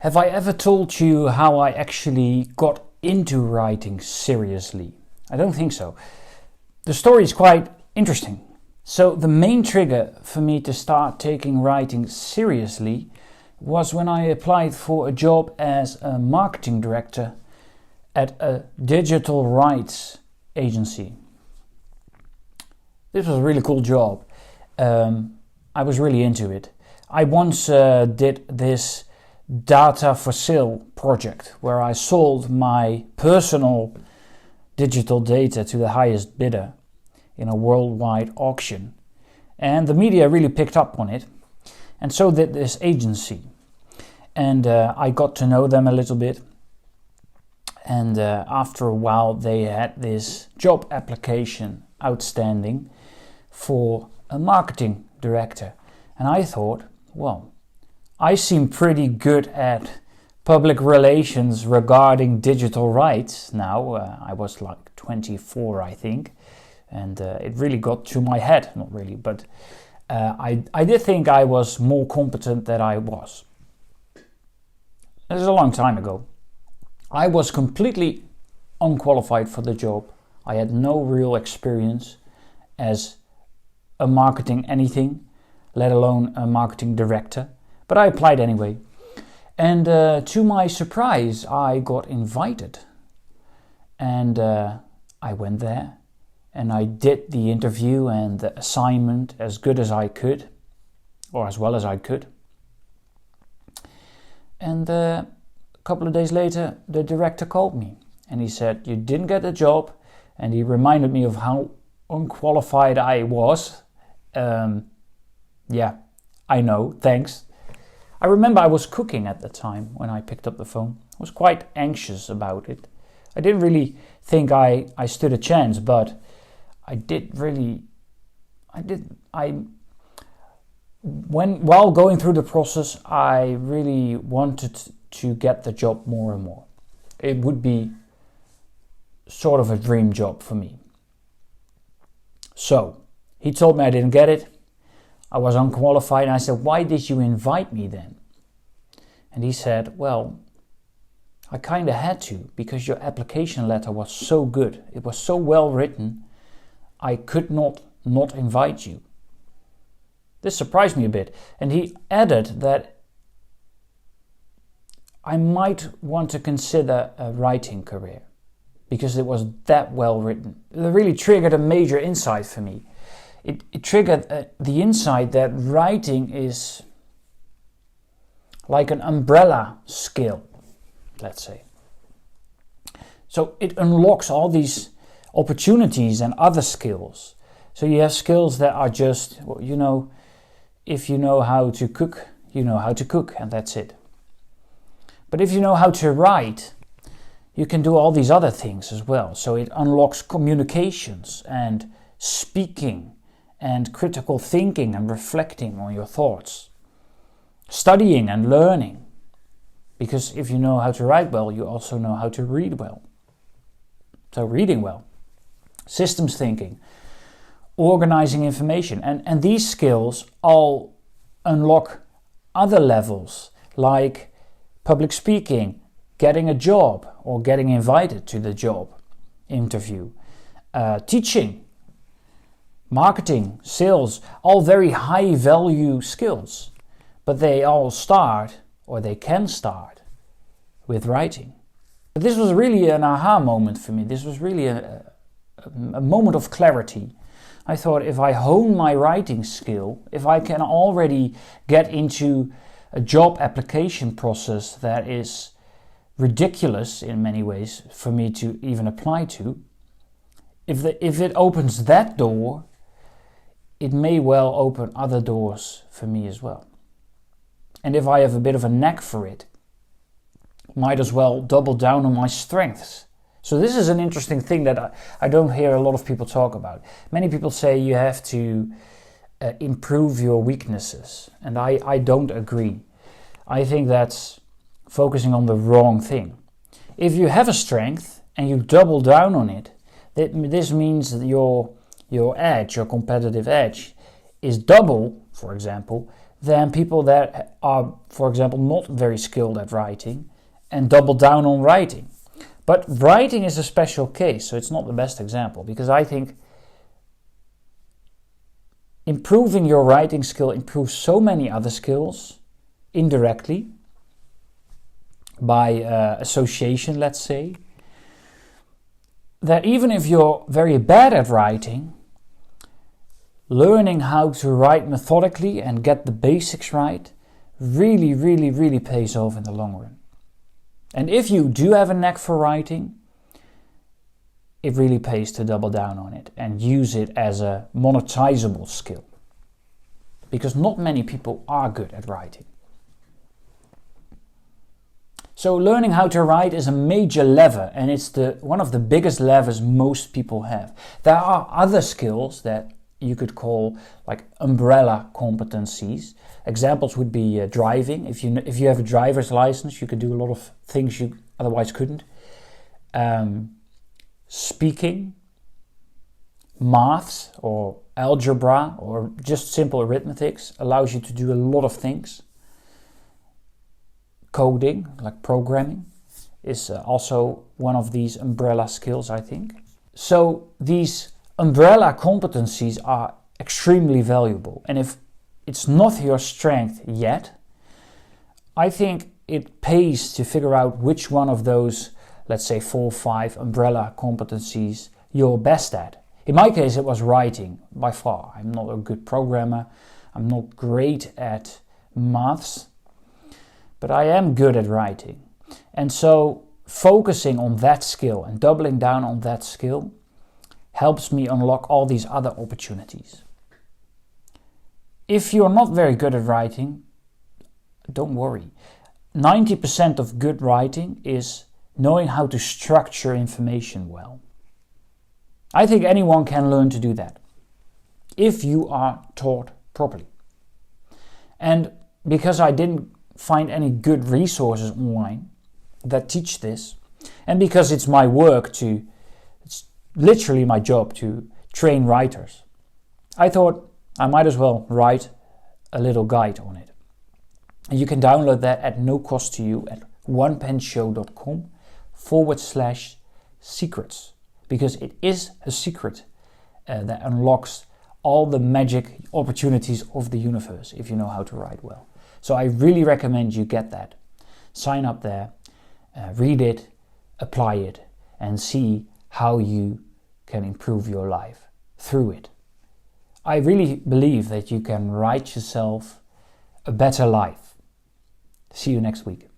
Have I ever told you how I actually got into writing seriously? I don't think so. The story is quite interesting. So the main trigger for me to start taking writing seriously was when I applied for a job as a marketing director at a digital rights agency. This was a really cool job. I was really into it. I once did this data for sale project where I sold my personal digital data to the highest bidder in a worldwide auction, and the media really picked up on it, and so did this agency. And I got to know them a little bit, and after a while they had this job application outstanding for a marketing director, and I thought, well, I seem pretty good at public relations regarding digital rights now. I was like 24, I think, and it really got to my head. Not really, but I did think I was more competent than I was. This is a long time ago. I was completely unqualified for the job. I had no real experience as a marketing anything, let alone a marketing director. But I applied anyway, and to my surprise I got invited, and I went there and I did the interview and the assignment as good as I could, or as well as I could. And a couple of days later the director called me and he said, "You didn't get the job," and he reminded me of how unqualified I was. Yeah, I know, thanks. I remember I was cooking at the time when I picked up the phone. I was quite anxious about it. I didn't really think I stood a chance, but while going through the process, I really wanted to get the job more and more. It would be sort of a dream job for me. So he told me I didn't get it. I was unqualified, and I said, "Why did you invite me then?" And he said, "Well, I kind of had to, because your application letter was so good. It was so well written, I could not invite you." This surprised me a bit. And he added that I might want to consider a writing career because it was that well written. It really triggered a major insight for me. It triggered the insight that writing is like an umbrella skill, let's say. So it unlocks all these opportunities and other skills. So you have skills that are just, well, if you know how to cook, you know how to cook, and that's it. But if you know how to write, you can do all these other things as well. So it unlocks communications and speaking and critical thinking and reflecting on your thoughts. Studying and learning. Because if you know how to write well, you also know how to read well. So reading well. Systems thinking. Organizing information. And these skills all unlock other levels, like public speaking, getting a job or getting invited to the job interview, teaching, marketing, sales, all very high value skills. But they all start, or they can start, with writing. But this was really an aha moment for me. This was really a moment of clarity. I thought, if I hone my writing skill, if I can already get into a job application process that is ridiculous in many ways for me to even apply to, if it opens that door, it may well open other doors for me as well. And if I have a bit of a knack for it, might as well double down on my strengths. So this is an interesting thing that I don't hear a lot of people talk about. Many people say you have to improve your weaknesses, and I don't agree. I think that's focusing on the wrong thing. If you have a strength and you double down on it, this means that your edge, your competitive edge, is double, for example, than people that are, for example, not very skilled at writing and double down on writing. But writing is a special case, so it's not the best example, because I think improving your writing skill improves so many other skills indirectly by association, let's say, that even if you're very bad at writing, learning how to write methodically and get the basics right really, really, really pays off in the long run. And if you do have a knack for writing, it really pays to double down on it and use it as a monetizable skill. Because not many people are good at writing. So learning how to write is a major lever, and it's one of the biggest levers most people have. There are other skills that you could call like umbrella competencies. Examples would be driving. If you have a driver's license, you could do a lot of things you otherwise couldn't. Speaking, maths or algebra or just simple arithmetics allows you to do a lot of things. Coding, like programming, is also one of these umbrella skills, I think. So these umbrella competencies are extremely valuable. And if it's not your strength yet, I think it pays to figure out which one of those, let's say 4 or 5 umbrella competencies you're best at. In my case, it was writing by far. I'm not a good programmer. I'm not great at maths, but I am good at writing. And so focusing on that skill and doubling down on that skill helps me unlock all these other opportunities. If you're not very good at writing, don't worry. 90% of good writing is knowing how to structure information well. I think anyone can learn to do that if you are taught properly. And because I didn't find any good resources online that teach this, and because it's my work it's literally my job to train writers, I thought I might as well write a little guide on it. And you can download that at no cost to you at onepenshow.com/secrets, because it is a secret that unlocks all the magic opportunities of the universe if you know how to write well. So I really recommend you get that. Sign up there, read it, apply it, and see how you can improve your life through it. I really believe that you can write yourself a better life. See you next week.